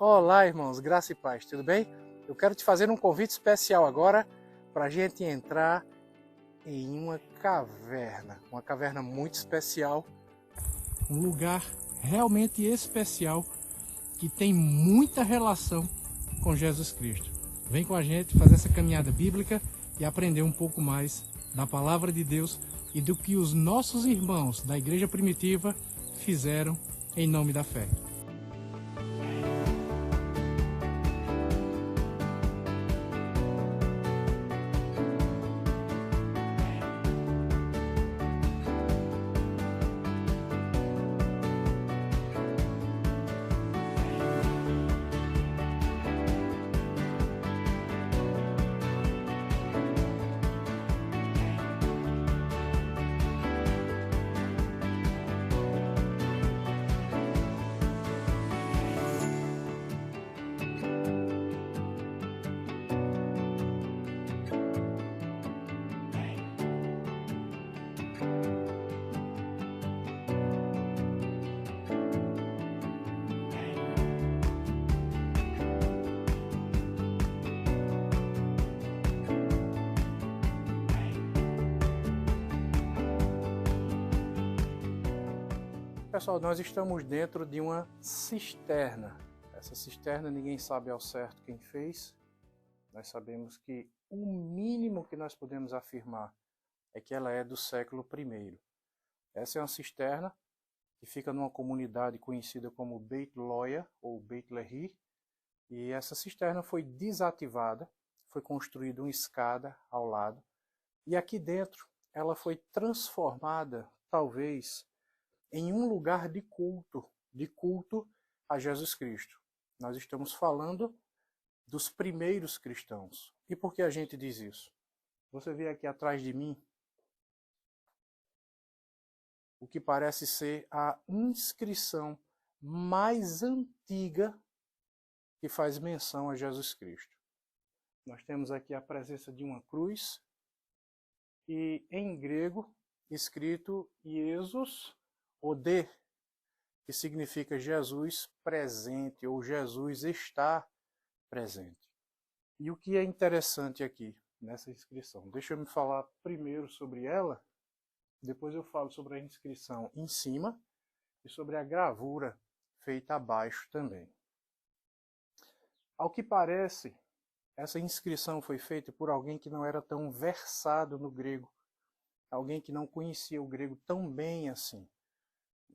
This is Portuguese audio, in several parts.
Olá, irmãos, graça e paz, tudo bem? Eu quero te fazer um convite especial agora para a gente entrar em uma caverna muito especial, um lugar realmente especial que tem muita relação com Jesus Cristo. Vem com a gente fazer essa caminhada bíblica e aprender um pouco mais da palavra de Deus e do que os nossos irmãos da igreja primitiva fizeram em nome da fé. Pessoal, nós estamos dentro de uma cisterna. Essa cisterna ninguém sabe ao certo quem fez. Nós sabemos que o mínimo que nós podemos afirmar é que ela é do século I. Essa é uma cisterna que fica numa comunidade conhecida como Beit Loia ou Beit Lehi. E essa cisterna foi desativada, foi construída uma escada ao lado. E aqui dentro ela foi transformada, talvez, em um lugar de culto a Jesus Cristo. Nós estamos falando dos primeiros cristãos. E por que a gente diz isso? Você vê aqui atrás de mim o que parece ser a inscrição mais antiga que faz menção a Jesus Cristo. Nós temos aqui a presença de uma cruz e em grego escrito Iesus Ode, que significa Jesus presente, ou Jesus está presente. E o que é interessante aqui nessa inscrição? Deixa eu me falar primeiro sobre ela, depois eu falo sobre a inscrição em cima e sobre a gravura feita abaixo também. Ao que parece, essa inscrição foi feita por alguém que não era tão versado no grego, alguém que não conhecia o grego tão bem assim.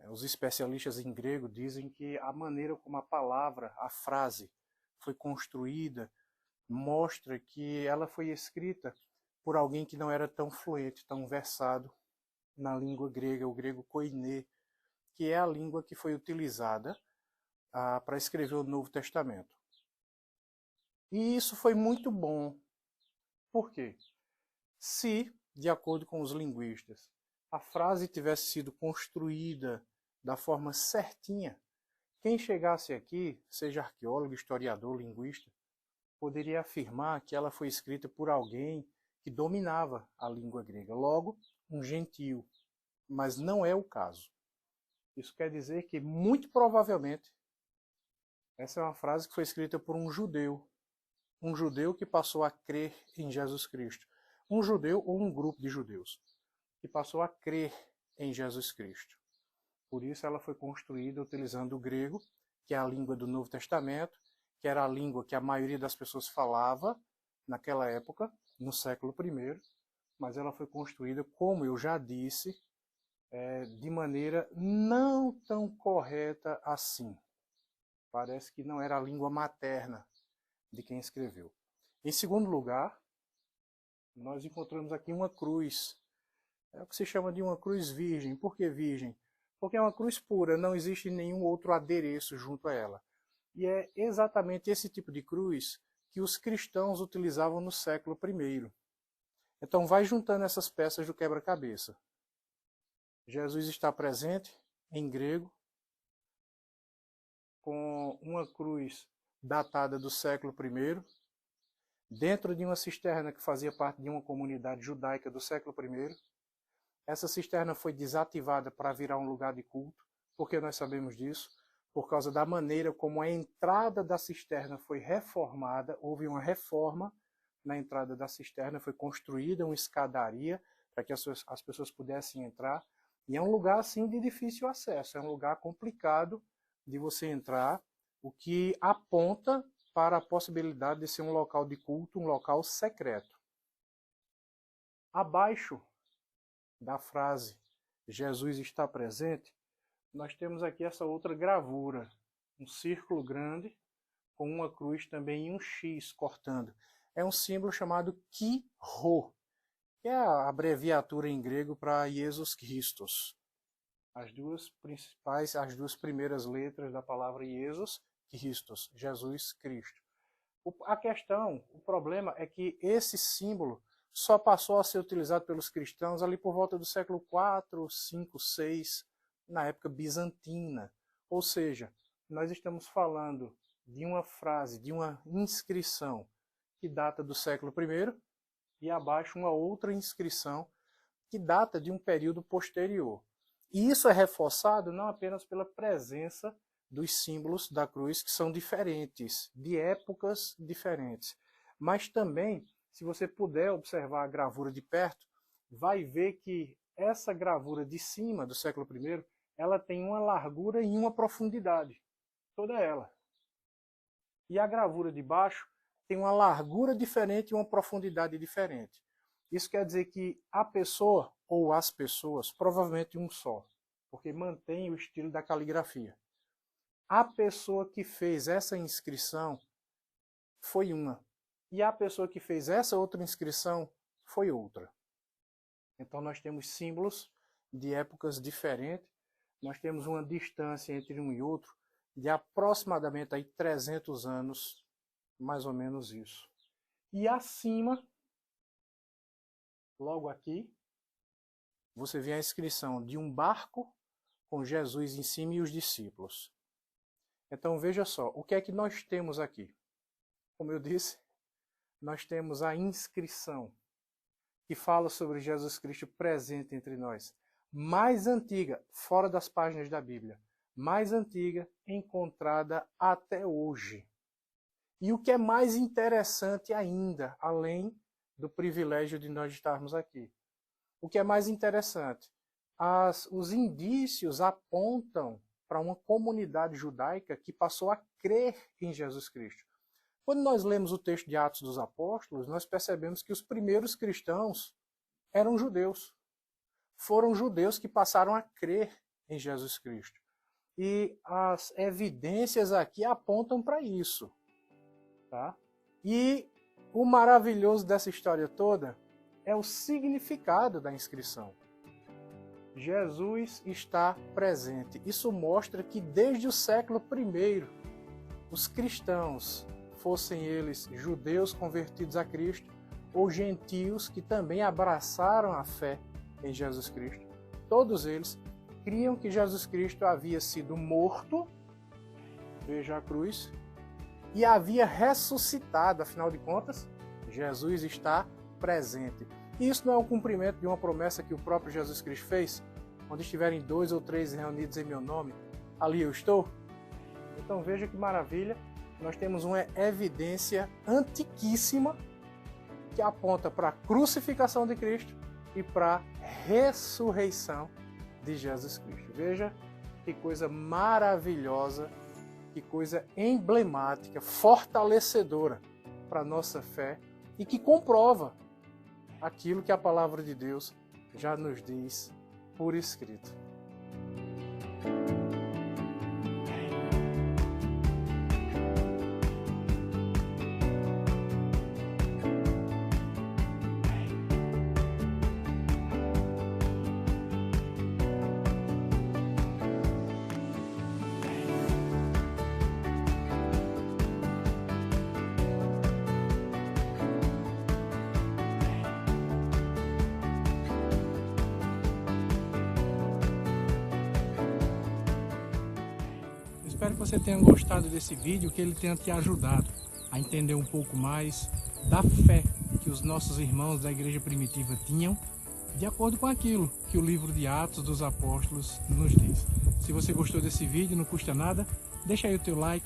Os especialistas em grego dizem que a maneira como a palavra, a frase, foi construída mostra que ela foi escrita por alguém que não era tão fluente, tão versado na língua grega, o grego koiné, que é a língua que foi utilizada para escrever o Novo Testamento. E isso foi muito bom. Por quê? Se, de acordo com os linguistas, a frase tivesse sido construída da forma certinha, quem chegasse aqui, seja arqueólogo, historiador, linguista, poderia afirmar que ela foi escrita por alguém que dominava a língua grega, logo, um gentio. Mas não é o caso. Isso quer dizer que, muito provavelmente, essa é uma frase que foi escrita por um judeu que passou a crer em Jesus Cristo. Um judeu ou um grupo de judeus que passou a crer em Jesus Cristo. Por isso ela foi construída utilizando o grego, que é a língua do Novo Testamento, que era a língua que a maioria das pessoas falava naquela época, no século I, mas ela foi construída, como eu já disse, de maneira não tão correta assim. Parece que não era a língua materna de quem escreveu. Em segundo lugar, nós encontramos aqui uma cruz. É o que se chama de uma cruz virgem. Por que virgem? Porque é uma cruz pura, não existe nenhum outro adereço junto a ela. E é exatamente esse tipo de cruz que os cristãos utilizavam no século I. Então vai juntando essas peças do quebra-cabeça. Jesus está presente, em grego, com uma cruz datada do século I, dentro de uma cisterna que fazia parte de uma comunidade judaica do século I. Essa cisterna foi desativada para virar um lugar de culto. Por que nós sabemos disso? por causa da maneira como a entrada da cisterna foi reformada, houve uma reforma na entrada da cisterna, foi construída uma escadaria para que as pessoas pudessem entrar, e é um lugar assim de difícil acesso, é um lugar complicado de você entrar, o que aponta para a possibilidade de ser um local de culto, um local secreto. Abaixo da frase Jesus está presente, nós temos aqui essa outra gravura, um círculo grande com uma cruz também e um X cortando. É um símbolo chamado Kyrios, que é a abreviatura em grego para Jesus Christos. As duas primeiras letras da palavra Jesus Christos, Jesus Cristo. O problema é que esse símbolo só passou a ser utilizado pelos cristãos ali por volta do século 4, 5, 6, na época bizantina. Ou seja, nós estamos falando de uma frase, de uma inscrição que data do século I, e abaixo uma outra inscrição que data de um período posterior. E isso é reforçado não apenas pela presença dos símbolos da cruz, que são diferentes, de épocas diferentes, mas também, se você puder observar a gravura de perto, vai ver que essa gravura de cima do século I, ela tem uma largura e uma profundidade, toda ela. E a gravura de baixo tem uma largura diferente e uma profundidade diferente. Isso quer dizer que a pessoa, ou as pessoas, provavelmente um só, porque mantém o estilo da caligrafia. A pessoa que fez essa inscrição foi uma, e a pessoa que fez essa outra inscrição foi outra. Então nós temos símbolos de épocas diferentes, nós temos uma distância entre um e outro de aproximadamente aí 300 anos, mais ou menos isso. E acima, logo aqui, você vê a inscrição de um barco com Jesus em cima e os discípulos. Então veja só, o que é que nós temos aqui? Como eu disse, nós temos a inscrição que fala sobre Jesus Cristo presente entre nós, mais antiga, fora das páginas da Bíblia, mais antiga, encontrada até hoje. E o que é mais interessante ainda, além do privilégio de nós estarmos aqui, o que é mais interessante, os indícios apontam para uma comunidade judaica que passou a crer em Jesus Cristo. Quando nós lemos o texto de Atos dos Apóstolos, nós percebemos que os primeiros cristãos eram judeus. Foram judeus que passaram a crer em Jesus Cristo. E as evidências aqui apontam para isso. Tá? E o maravilhoso dessa história toda é o significado da inscrição. Jesus está presente. Isso mostra que desde o século I, os cristãos, fossem eles judeus convertidos a Cristo ou gentios que também abraçaram a fé em Jesus Cristo, todos eles criam que Jesus Cristo havia sido morto, veja a cruz, e havia ressuscitado. Afinal de contas, Jesus está presente. E isso não é um cumprimento de uma promessa que o próprio Jesus Cristo fez? Onde estiverem 2 ou 3 reunidos em meu nome, ali eu estou? Então veja que maravilha, nós temos uma evidência antiquíssima que aponta para a crucificação de Cristo e para a ressurreição de Jesus Cristo. Veja que coisa maravilhosa, que coisa emblemática, fortalecedora para a nossa fé e que comprova aquilo que a palavra de Deus já nos diz por escrito. Espero que você tenha gostado desse vídeo, que ele tenha te ajudado a entender um pouco mais da fé que os nossos irmãos da igreja primitiva tinham, de acordo com aquilo que o livro de Atos dos Apóstolos nos diz. Se você gostou desse vídeo, não custa nada, deixa aí o teu like,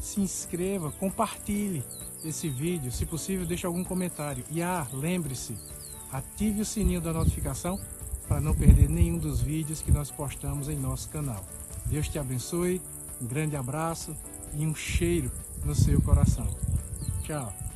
se inscreva, compartilhe esse vídeo, se possível deixe algum comentário. E lembre-se, ative o sininho da notificação para não perder nenhum dos vídeos que nós postamos em nosso canal. Deus te abençoe, um grande abraço e um cheiro no seu coração. Tchau!